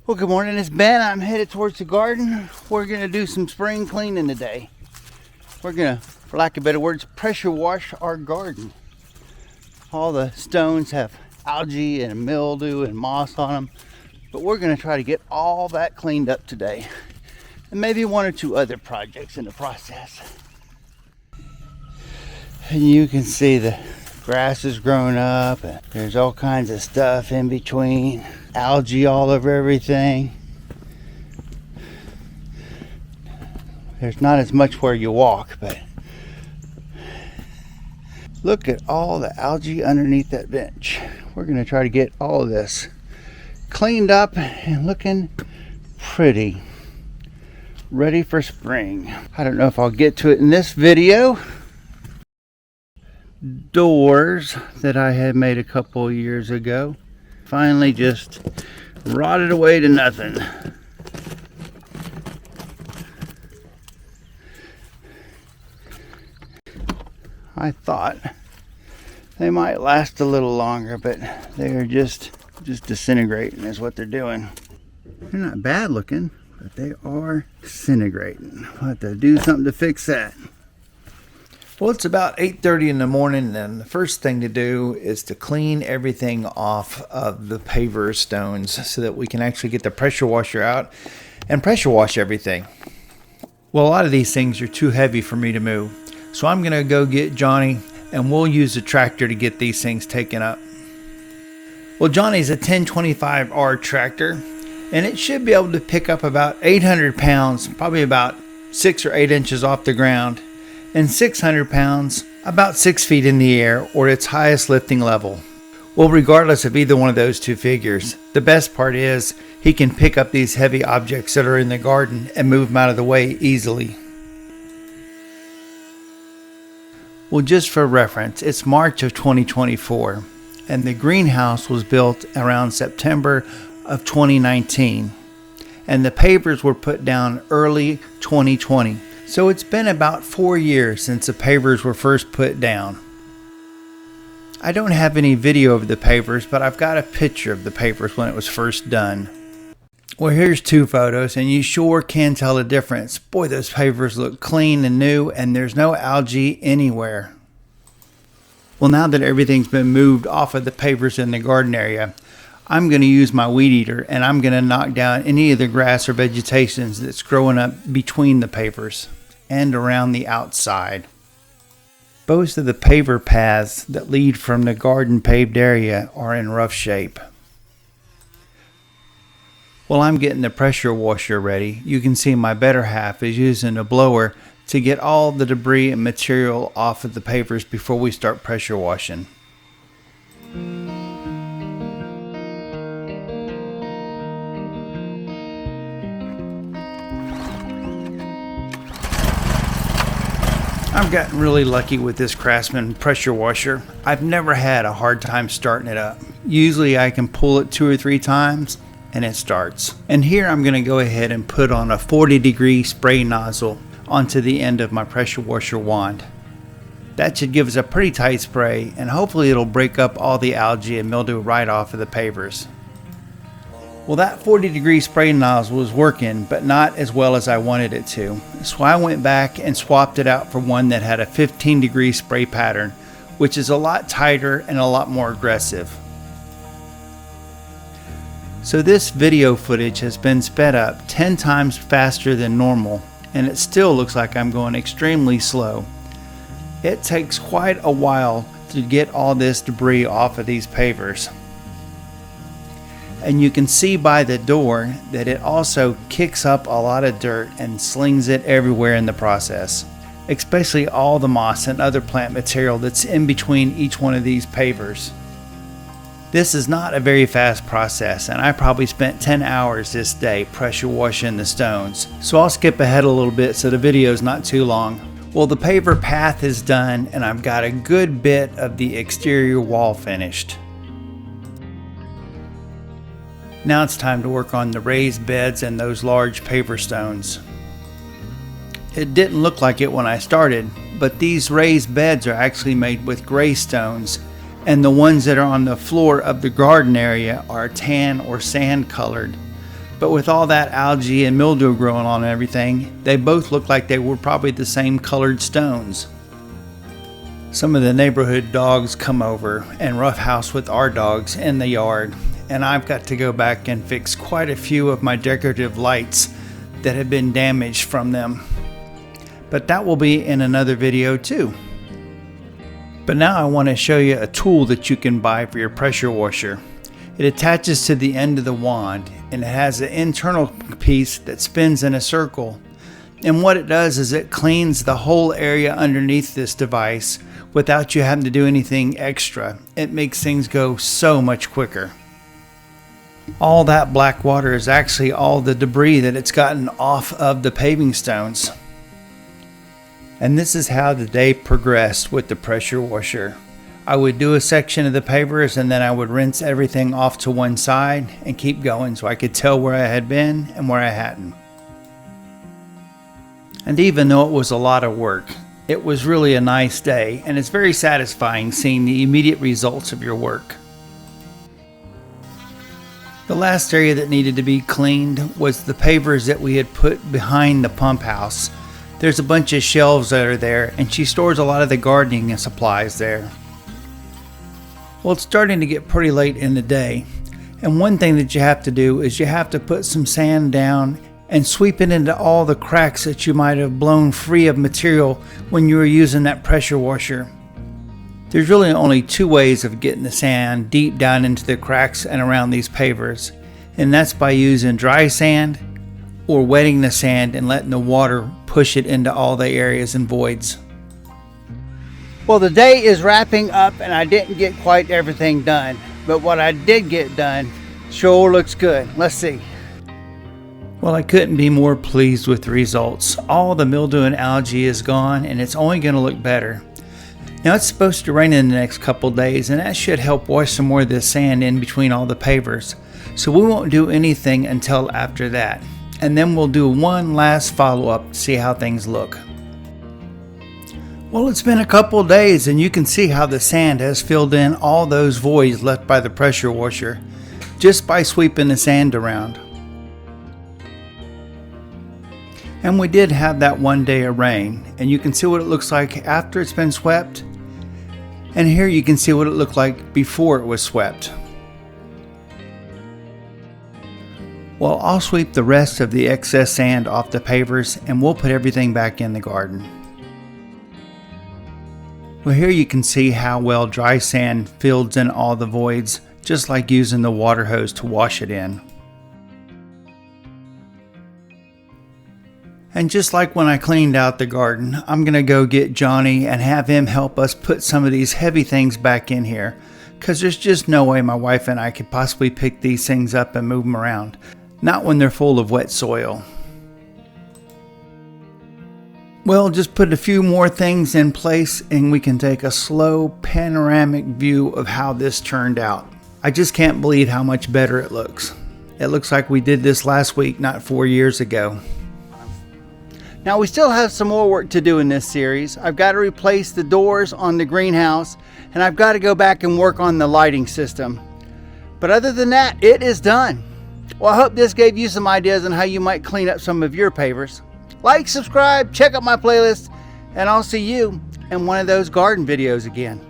Well, good morning, it's Ben. I'm headed towards the garden. We're gonna do some spring cleaning today. We're gonna, for lack of better words, pressure wash our garden. All the stones have algae and mildew and moss on them, but we're gonna try to get all that cleaned up today. And maybe one or two other projects in the process. And you can see the grass is growing up and there's all kinds of stuff in between. Algae all over everything. There's not as much where you walk, but look at all the algae underneath that bench. We're going to try to get all of this cleaned up and looking pretty, ready for spring. I don't know if I'll get to it in this video. Doors that I had made a couple years ago finally just rotted away to nothing. I thought they might last a little longer, but they're just disintegrating is what they're doing. They're not bad looking, but they are disintegrating. I'll have to do something to fix that. Well, it's about 8:30 in the morning, and the first thing to do is to clean everything off of the paver stones so that we can actually get the pressure washer out and pressure wash everything. Well, a lot of these things are too heavy for me to move, so I'm going to go get Johnny, and we'll use the tractor to get these things taken up. Well, Johnny's a 1025R tractor, and it should be able to pick up about 800 pounds, probably about 6 or 8 inches off the ground, and 600 pounds, about 6 feet in the air, or its highest lifting level. Well, regardless of either one of those two figures, the best part is he can pick up these heavy objects that are in the garden and move them out of the way easily. Well, just for reference, it's March of 2024, and the greenhouse was built around September of 2019, and the pavers were put down early 2020. So it's been about 4 years since the pavers were first put down. I don't have any video of the pavers, but I've got a picture of the pavers when it was first done. Well, here's 2 photos, and you sure can tell the difference. Boy, those pavers look clean and new, and there's no algae anywhere. Well, now that everything's been moved off of the pavers in the garden area, I'm going to use my weed eater, and I'm going to knock down any of the grass or vegetation that's growing up between the pavers and around the outside. Both of the paver paths that lead from the garden paved area are in rough shape. While I'm getting the pressure washer ready, you can see my better half is using a blower to get all the debris and material off of the pavers before we start pressure washing. I've gotten really lucky with this Craftsman pressure washer. I've never had a hard time starting it up. Usually I can pull it 2 or 3 times and it starts. And here I'm going to go ahead and put on a 40-degree spray nozzle onto the end of my pressure washer wand. That should give us a pretty tight spray, and hopefully it'll break up all the algae and mildew right off of the pavers. Well, that 40-degree spray nozzle was working, but not as well as I wanted it to. So I went back and swapped it out for one that had a 15-degree spray pattern, which is a lot tighter and a lot more aggressive. So this video footage has been sped up 10 times faster than normal, and it still looks like I'm going extremely slow. It takes quite a while to get all this debris off of these pavers. And you can see by the door that it also kicks up a lot of dirt and slings it everywhere in the process, especially all the moss and other plant material that's in between each one of these pavers. This is not a very fast process, and I probably spent 10 hours this day pressure washing the stones. So I'll skip ahead a little bit so the video is not too long. Well, the paver path is done, and I've got a good bit of the exterior wall finished. Now it's time to work on the raised beds and those large paver stones. It didn't look like it when I started, but these raised beds are actually made with gray stones, and the ones that are on the floor of the garden area are tan or sand colored. But with all that algae and mildew growing on everything, they both looked like they were probably the same colored stones. Some of the neighborhood dogs come over and roughhouse with our dogs in the yard, and I've got to go back and fix quite a few of my decorative lights that have been damaged from them. But that will be in another video too. But now I want to show you a tool that you can buy for your pressure washer. It attaches to the end of the wand, and it has an internal piece that spins in a circle. And what it does is it cleans the whole area underneath this device without you having to do anything extra. It makes things go so much quicker. All that black water is actually all the debris that it's gotten off of the paving stones. And this is how the day progressed with the pressure washer. I would do a section of the pavers and then I would rinse everything off to one side and keep going so I could tell where I had been and where I hadn't. And even though it was a lot of work, it was really a nice day, and it's very satisfying seeing the immediate results of your work. The last area that needed to be cleaned was the pavers that we had put behind the pump house. There's a bunch of shelves that are there, and she stores a lot of the gardening supplies there. Well, it's starting to get pretty late in the day, and one thing that you have to do is you have to put some sand down and sweep it into all the cracks that you might have blown free of material when you were using that pressure washer. There's really only two ways of getting the sand deep down into the cracks and around these pavers, and that's by using dry sand or wetting the sand and letting the water push it into all the areas and voids. Well, the day is wrapping up and I didn't get quite everything done, but what I did get done sure looks good. Let's see. Well, I couldn't be more pleased with the results. All the mildew and algae is gone, and it's only going to look better. Now it's supposed to rain in the next couple days, and that should help wash some more of the sand in between all the pavers. So we won't do anything until after that. And then we'll do one last follow-up to see how things look. Well, it's been a couple days, and you can see how the sand has filled in all those voids left by the pressure washer just by sweeping the sand around. And we did have that one day of rain, and you can see what it looks like after it's been swept. And here you can see what it looked like before it was swept. Well, I'll sweep the rest of the excess sand off the pavers and we'll put everything back in the garden. Well, here you can see how well dry sand fills in all the voids, just like using the water hose to wash it in. And just like when I cleaned out the garden, I'm going to go get Johnny and have him help us put some of these heavy things back in here, because there's just no way my wife and I could possibly pick these things up and move them around. Not when they're full of wet soil. Well, just put a few more things in place and we can take a slow panoramic view of how this turned out. I just can't believe how much better it looks. It looks like we did this last week, not 4 years ago. Now we still have some more work to do in this series. I've got to replace the doors on the greenhouse, and I've got to go back and work on the lighting system. But other than that, it is done. Well, I hope this gave you some ideas on how you might clean up some of your pavers. Like, subscribe, check out my playlist, and I'll see you in one of those garden videos again.